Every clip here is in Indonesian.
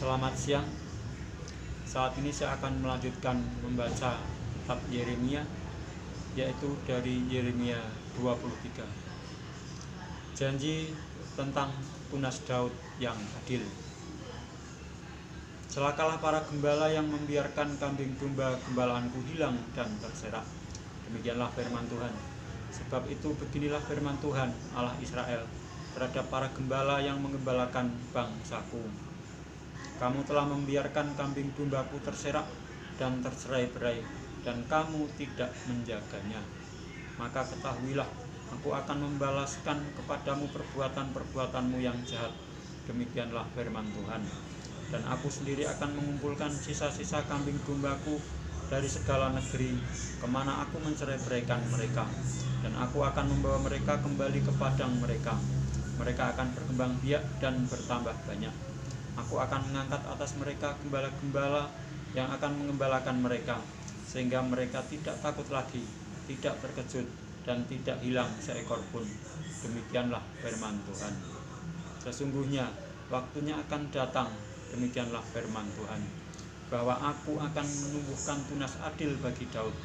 Selamat siang. Saat ini saya akan melanjutkan membaca kitab Yeremia, yaitu dari Yeremia 23. Janji tentang tunas Daud yang adil. Celakalah para gembala yang membiarkan kambing domba gembalaanku hilang dan terserak. Demikianlah firman Tuhan. Sebab itu beginilah firman Tuhan Allah Israel terhadap para gembala yang menggembalakan bangsaku. Kamu telah membiarkan kambing dombaku terserak dan tercerai-berai, dan kamu tidak menjaganya. Maka ketahuilah, aku akan membalaskan kepadamu perbuatan-perbuatanmu yang jahat. Demikianlah firman Tuhan. Dan aku sendiri akan mengumpulkan sisa-sisa kambing dombaku dari segala negeri, kemana aku mencerai-beraikan mereka. Dan aku akan membawa mereka kembali ke padang mereka. Mereka akan berkembang biak dan bertambah banyak. Aku akan mengangkat atas mereka gembala-gembala yang akan mengembalakan mereka, sehingga mereka tidak takut lagi, tidak terkejut, dan tidak hilang seekor pun. Demikianlah firman Tuhan. Sesungguhnya waktunya akan datang, demikianlah firman Tuhan, bahwa aku akan menumbuhkan tunas adil bagi Daud.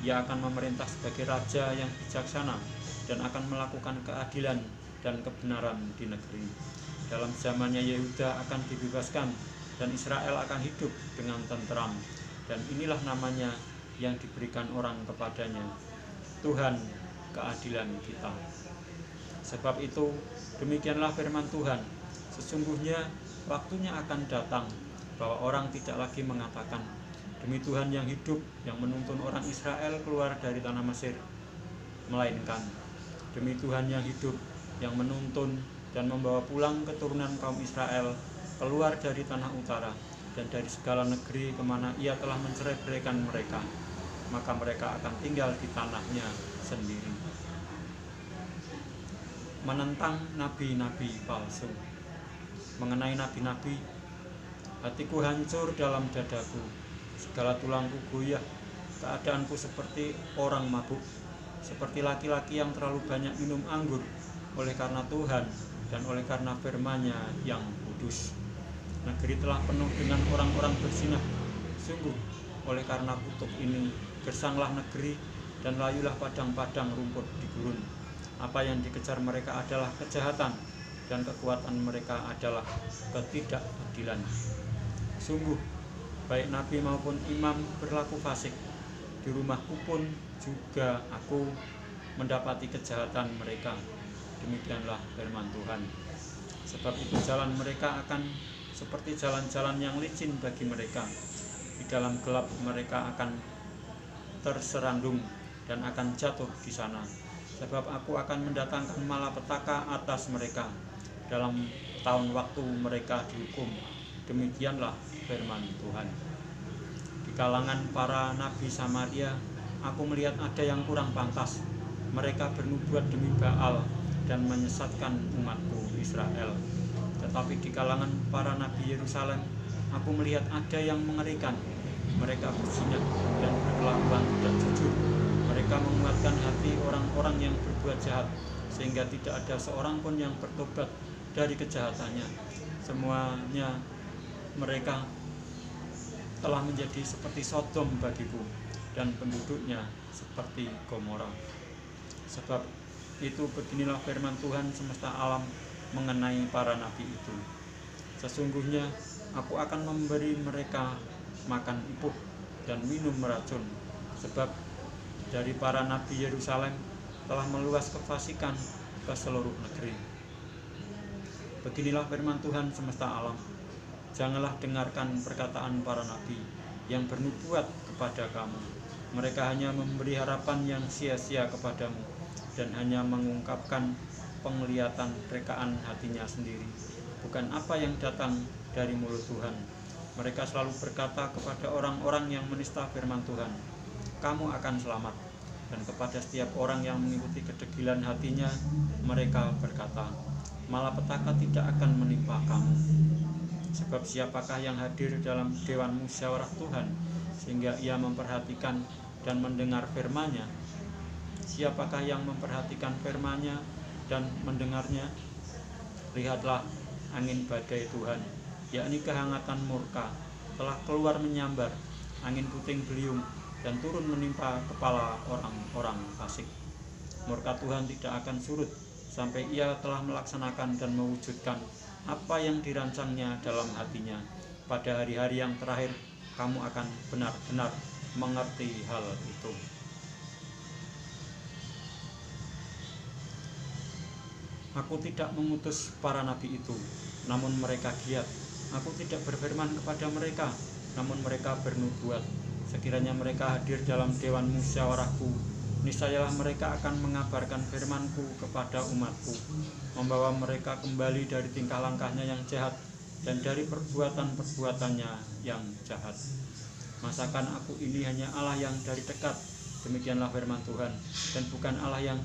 Ia akan memerintah sebagai raja yang bijaksana dan akan melakukan keadilan dan kebenaran di negeri. Dalam zamannya Yehuda akan dibebaskan dan Israel akan hidup dengan tenteram. Dan inilah namanya yang diberikan orang kepadanya, Tuhan keadilan kita. Sebab itu demikianlah firman Tuhan, sesungguhnya waktunya akan datang bahwa orang tidak lagi mengatakan, demi Tuhan yang hidup yang menuntun orang Israel keluar dari tanah Mesir, melainkan demi Tuhan yang hidup yang menuntun dan membawa pulang keturunan kaum Israel keluar dari tanah utara dan dari segala negeri kemana ia telah mencerai-beraikan mereka, maka mereka akan tinggal di tanahnya sendiri. Menentang nabi-nabi palsu. Mengenai nabi-nabi, hatiku hancur dalam dadaku, segala tulangku goyah, keadaanku seperti orang mabuk, seperti laki-laki yang terlalu banyak minum anggur, oleh karena Tuhan dan oleh karena firman-Nya yang kudus. Negeri telah penuh dengan orang-orang berzinah. Sungguh, oleh karena kutuk ini, gersanglah negeri dan layulah padang-padang rumput di gurun. Apa yang dikejar mereka adalah kejahatan, dan kekuatan mereka adalah ketidakadilan. Sungguh, baik nabi maupun imam berlaku fasik. Di rumahku pun juga aku mendapati kejahatan mereka. Demikianlah firman Tuhan. Sebab itu jalan mereka akan seperti jalan-jalan yang licin bagi mereka. Di dalam gelap mereka akan terserandung dan akan jatuh di sana. Sebab aku akan mendatangkan malapetaka atas mereka dalam tahun waktu mereka dihukum. Demikianlah firman Tuhan. Di kalangan para nabi Samaria, aku melihat ada yang kurang pantas. Mereka bernubuat demi Baal dan menyesatkan umatku Israel. Tetapi di kalangan para nabi Yerusalem, aku melihat ada yang mengerikan. Mereka berzina dan berkelakuan tidak jujur. Mereka menguatkan hati orang-orang yang berbuat jahat, sehingga tidak ada seorang pun yang bertobat dari kejahatannya. Semuanya mereka telah menjadi seperti Sodom bagiku, dan penduduknya seperti Gomora. Sebab itu beginilah firman Tuhan semesta alam mengenai para nabi itu. Sesungguhnya aku akan memberi mereka makan empuk dan minum racun, sebab dari para nabi Yerusalem telah meluas kefasikan ke seluruh negeri. Beginilah firman Tuhan semesta alam. Janganlah dengarkan perkataan para nabi yang bernubuat kepada kamu. Mereka hanya memberi harapan yang sia-sia kepadamu, dan hanya mengungkapkan penglihatan rekaan hatinya sendiri, bukan apa yang datang dari mulut Tuhan. Mereka selalu berkata kepada orang-orang yang menista firman Tuhan, kamu akan selamat. Dan kepada setiap orang yang mengikuti kedegilan hatinya, mereka berkata, malapetaka tidak akan menimpa kamu. Sebab siapakah yang hadir dalam dewan musyawarah Tuhan, sehingga ia memperhatikan dan mendengar firman-Nya? Siapakah yang memperhatikan firman-Nya dan mendengarnya? Lihatlah angin badai Tuhan yakni kehangatan murka, telah keluar menyambar, angin puting beliung, dan turun menimpa kepala orang-orang fasik. Murka Tuhan tidak akan surut sampai Ia telah melaksanakan dan mewujudkan apa yang dirancangnya dalam hatinya. Pada hari-hari yang terakhir, kamu akan benar-benar mengerti hal itu. Aku tidak mengutus para nabi itu, namun mereka giat. Aku tidak berfirman kepada mereka, namun mereka bernubuat. Sekiranya mereka hadir dalam dewan musyawarahku, niscayalah mereka akan mengabarkan firmanku kepada umatku, membawa mereka kembali dari tingkah langkahnya yang jahat dan dari perbuatan-perbuatannya yang jahat. Masakan aku ini hanya Allah yang dari dekat, demikianlah firman Tuhan, dan bukan Allah yang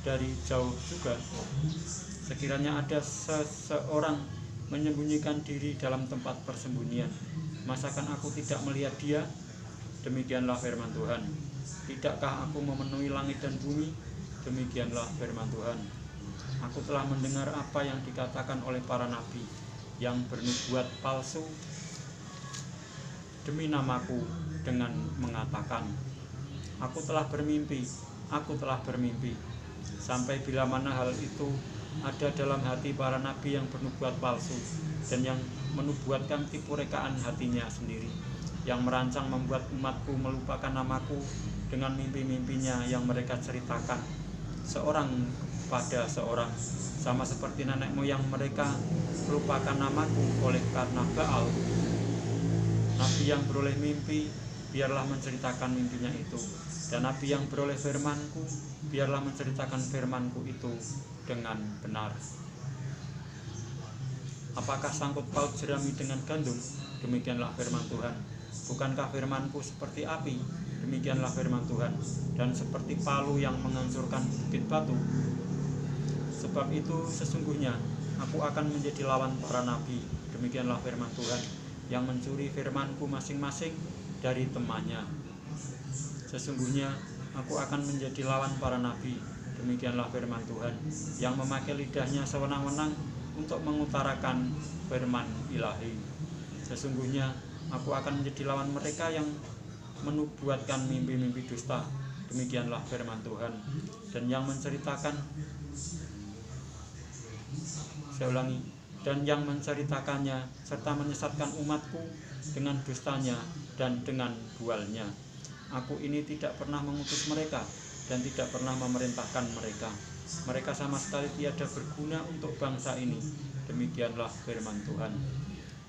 dari jauh juga. Sekiranya ada seseorang menyembunyikan diri dalam tempat persembunyian, masakan aku tidak melihat dia? Demikianlah firman Tuhan. Tidakkah aku memenuhi langit dan bumi? Demikianlah firman Tuhan. Aku telah mendengar apa yang dikatakan oleh para nabi yang bernubuat palsu demi namaku dengan mengatakan, aku telah bermimpi. Sampai bila mana hal itu ada dalam hati para nabi yang bernubuat palsu dan yang menubuatkan tipu rekaan hatinya sendiri, yang merancang membuat umatku melupakan namaku dengan mimpi-mimpinya yang mereka ceritakan seorang pada seorang, sama seperti nenek moyang mereka melupakan namaku oleh karena Baal. Nabi yang beroleh mimpi, biarlah menceritakan mimpinya itu, dan nabi yang beroleh firmanku, biarlah menceritakan firmanku itu dengan benar. Apakah sangkut paut jerami dengan gandum? Demikianlah firman Tuhan. Bukankah firmanku seperti api? Demikianlah firman Tuhan. Dan seperti palu yang menghancurkan bukit batu. Sebab itu sesungguhnya aku akan menjadi lawan para nabi. Demikianlah firman Tuhan, yang mencuri firmanku masing-masing dari temannya. Sesungguhnya aku akan menjadi lawan para nabi. Demikianlah firman Tuhan, yang memakai lidahnya sewenang-wenang untuk mengutarakan firman ilahi. Sesungguhnya aku akan menjadi lawan mereka yang menubuatkan mimpi-mimpi dusta. Demikianlah firman Tuhan. Dan yang menceritakan, dan yang menceritakannya serta menyesatkan umatku dengan dustanya dan dengan dualnya. Aku ini tidak pernah mengutus mereka dan tidak pernah memerintahkan mereka. Mereka sama sekali tiada berguna untuk bangsa ini. Demikianlah firman Tuhan.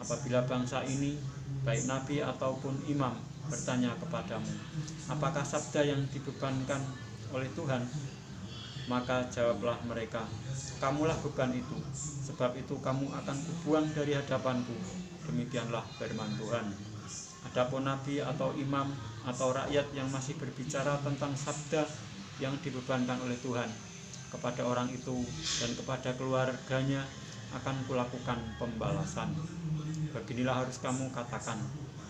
Apabila bangsa ini, baik nabi ataupun imam, bertanya kepadamu, apakah sabda yang dibebankan oleh Tuhan? Maka jawablah mereka, kamulah beban itu, sebab itu kamu akan kubuang dari hadapanku. Demikianlah firman Tuhan. Adapun nabi atau imam atau rakyat yang masih berbicara tentang sabda yang dibebankan oleh Tuhan, kepada orang itu dan kepada keluarganya akan kulakukan pembalasan. Beginilah harus kamu katakan,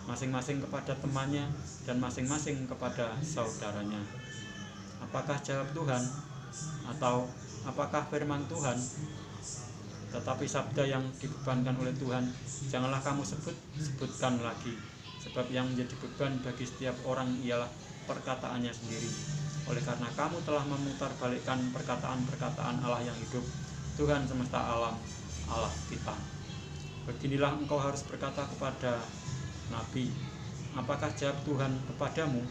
masing-masing kepada temannya dan masing-masing kepada saudaranya. Apakah jawab Tuhan? Atau apakah firman Tuhan? Tetapi sabda yang dibebankan oleh Tuhan janganlah kamu sebutkan lagi, sebab yang menjadi beban bagi setiap orang ialah perkataannya sendiri. Oleh karena kamu telah memutarbalikkan perkataan-perkataan Allah yang hidup, Tuhan semesta alam, Allah kita. Beginilah engkau harus berkata kepada nabi, apakah jawab Tuhan kepadamu?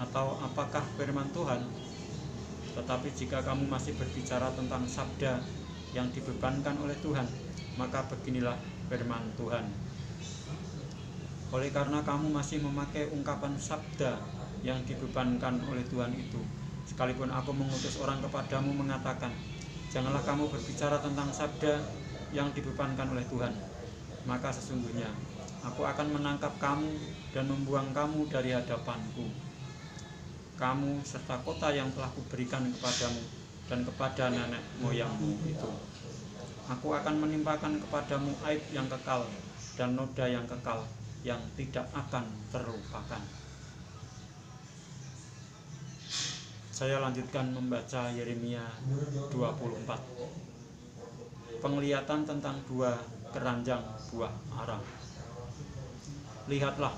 Atau apakah firman Tuhan? Tetapi jika kamu masih berbicara tentang sabda yang dibebankan oleh Tuhan, maka beginilah firman Tuhan. Oleh karena kamu masih memakai ungkapan sabda yang dibebankan oleh Tuhan itu, sekalipun aku mengutus orang kepadamu mengatakan, janganlah kamu berbicara tentang sabda yang dibebankan oleh Tuhan, maka sesungguhnya aku akan menangkap kamu dan membuang kamu dari hadapanku, kamu serta kota yang telah kuberikan kepadamu dan kepada nenek moyangmu itu. Aku akan menimpakan kepadamu aib yang kekal dan noda yang kekal yang tidak akan terlupakan. Saya lanjutkan membaca Yeremia 24. penglihatan tentang 2 keranjang buah ara. Lihatlah,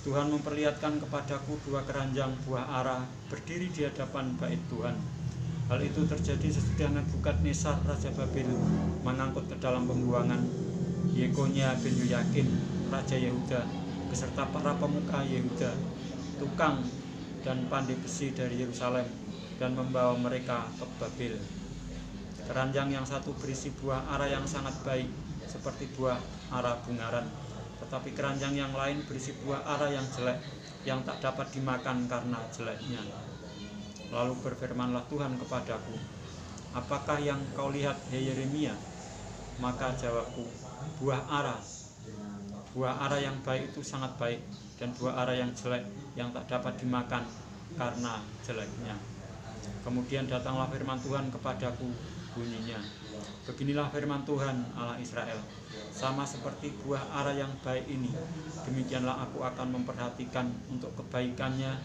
Tuhan memperlihatkan kepadaku 2 keranjang buah ara berdiri di hadapan bait Tuhan. Hal itu terjadi sesudah Nebukadnezar Raja Babel mengangkut ke dalam pembuangan Yekonia bin Yoyakim Raja Yehuda beserta para pemuka Yehuda, tukang dan pandai besi dari Yerusalem, dan membawa mereka ke Babel. Keranjang yang satu berisi buah ara yang sangat baik seperti buah ara bungaran, tetapi keranjang yang lain berisi buah ara yang jelek, yang tak dapat dimakan karena jeleknya. Lalu berfirmanlah Tuhan kepadaku, apakah yang kau lihat, hei Yeremia? Maka jawabku, buah ara. Buah ara yang baik itu sangat baik, dan buah ara yang jelek yang tak dapat dimakan karena jeleknya. Kemudian datanglah firman Tuhan kepadaku, bunyinya, beginilah firman Tuhan Allah Israel, sama seperti buah ara yang baik ini, demikianlah aku akan memperhatikan untuk kebaikannya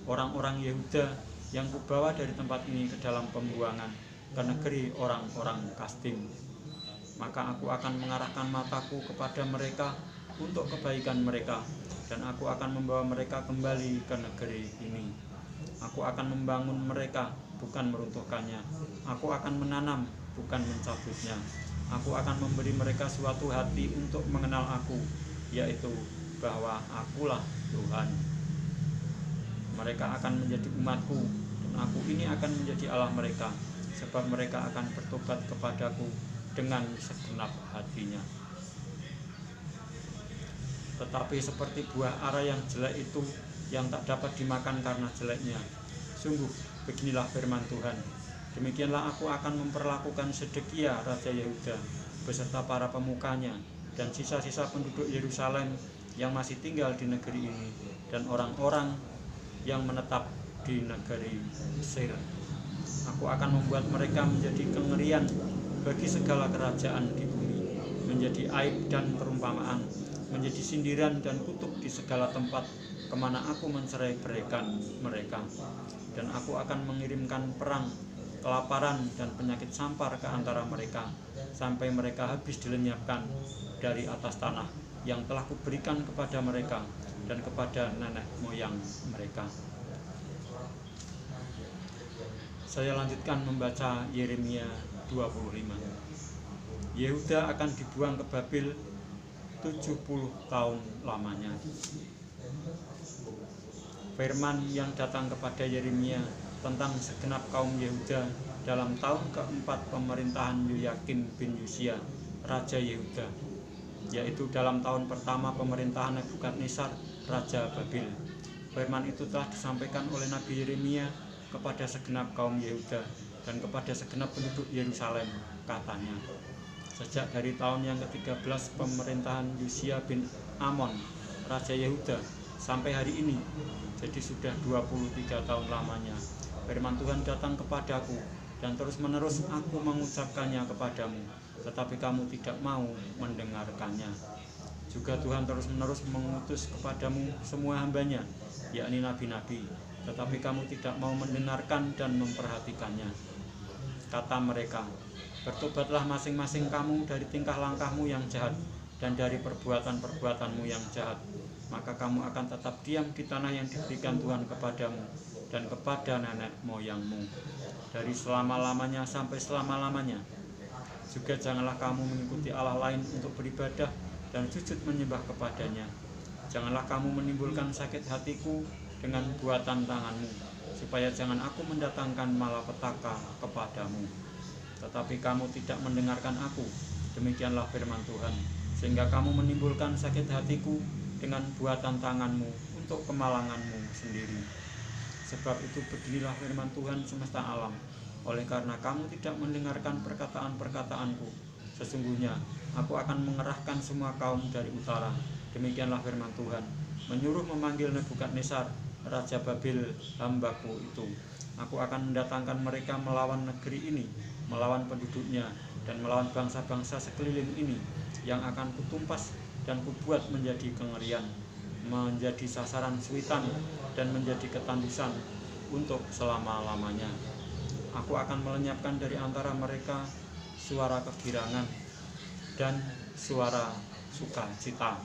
orang-orang Yehuda yang kubawa dari tempat ini ke dalam pembuangan ke negeri orang-orang Kasdim. Maka aku akan mengarahkan mataku kepada mereka untuk kebaikan mereka, dan aku akan membawa mereka kembali ke negeri ini. Aku akan membangun mereka, bukan meruntuhkannya. Aku akan menanam, bukan mencabutnya. Aku akan memberi mereka suatu hati untuk mengenal aku, yaitu bahwa akulah Tuhan. Mereka akan menjadi umatku, dan aku ini akan menjadi Allah mereka, sebab mereka akan bertobat kepadaku dengan segenap hatinya. Tetapi seperti buah ara yang jelek itu, yang tak dapat dimakan karena jeleknya, sungguh beginilah firman Tuhan, demikianlah aku akan memperlakukan Sedekia Raja Yehuda beserta para pemukanya dan sisa-sisa penduduk Yerusalem yang masih tinggal di negeri ini, dan orang-orang yang menetap di negeri Mesir. Aku akan membuat mereka menjadi kengerian bagi segala kerajaan di bumi, menjadi aib dan perumpamaan, menjadi sindiran dan kutuk di segala tempat kemana aku mencerai-beraikan mereka. Dan aku akan mengirimkan perang, kelaparan, dan penyakit sampar ke antara mereka, sampai mereka habis dilenyapkan dari atas tanah yang telah kuberikan kepada mereka dan kepada nenek moyang mereka. Saya lanjutkan membaca Yeremia 25. Yehuda akan dibuang ke Babel 70 tahun lamanya. Firman yang datang kepada Yeremia tentang segenap kaum Yehuda dalam tahun keempat pemerintahan Yoyakim bin Yosia, Raja Yehuda, yaitu dalam tahun pertama pemerintahan Nebukadnezar Raja Babel. Firman itu telah disampaikan oleh Nabi Yeremia kepada segenap kaum Yehuda dan kepada segenap penduduk Yerusalem, katanya, sejak dari tahun yang ke-13 pemerintahan Yosia bin Amon, Raja Yehuda, sampai hari ini, jadi sudah 23 tahun lamanya, firman Tuhan datang kepadaku, dan terus-menerus aku mengucapkannya kepadamu, tetapi kamu tidak mau mendengarkannya. Juga Tuhan terus-menerus mengutus kepadamu semua hambanya, yakni nabi-nabi, tetapi kamu tidak mau mendengarkan dan memperhatikannya. Kata mereka, bertobatlah masing-masing kamu dari tingkah langkahmu yang jahat dan dari perbuatan-perbuatanmu yang jahat, maka kamu akan tetap diam di tanah yang diberikan Tuhan kepadamu dan kepada nenek moyangmu dari selama-lamanya sampai selama-lamanya. Juga janganlah kamu mengikuti Allah lain untuk beribadah dan sujud menyembah kepadanya. Janganlah kamu menimbulkan sakit hatiku dengan buatan tanganmu, supaya jangan aku mendatangkan malapetaka kepadamu. Tetapi kamu tidak mendengarkan aku, demikianlah firman Tuhan, sehingga kamu menimbulkan sakit hatiku dengan buatan tanganmu untuk kemalanganmu sendiri. Sebab itu beginilah firman Tuhan semesta alam, oleh karena kamu tidak mendengarkan perkataan-perkataanku, sesungguhnya aku akan mengerahkan semua kaum dari utara, demikianlah firman Tuhan, menyuruh memanggil Nebukadnezar Raja Babel hambaku itu. Aku akan mendatangkan mereka melawan negeri ini, melawan penduduknya, dan melawan bangsa-bangsa sekeliling ini, yang akan kutumpas dan kubuat menjadi kengerian, menjadi sasaran suitan, dan menjadi ketandusan untuk selama-lamanya. Aku akan melenyapkan dari antara mereka suara kegirangan dan suara sukacita,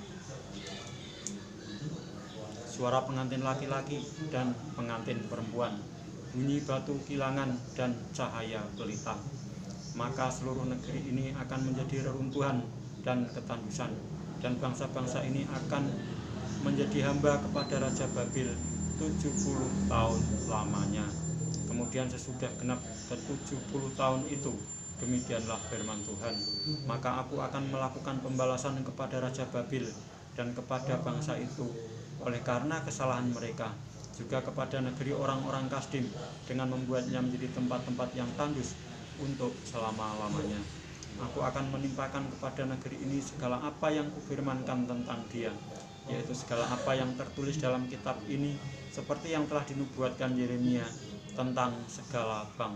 suara pengantin laki-laki dan pengantin perempuan, bunyi batu kilangan dan cahaya pelita. Maka seluruh negeri ini akan menjadi reruntuhan dan ketandusan, dan bangsa-bangsa ini akan menjadi hamba kepada Raja Babil 70 tahun lamanya. Kemudian sesudah genap ke-70 tahun itu, demikianlah firman Tuhan, maka aku akan melakukan pembalasan kepada Raja Babil dan kepada bangsa itu oleh karena kesalahan mereka, juga kepada negeri orang-orang Kasdim dengan membuatnya menjadi tempat-tempat yang tandus untuk selama-lamanya. Aku akan menimpakan kepada negeri ini segala apa yang kufirmankan tentang dia, yaitu segala apa yang tertulis dalam kitab ini, seperti yang telah dinubuatkan Yeremia tentang segala bangsa.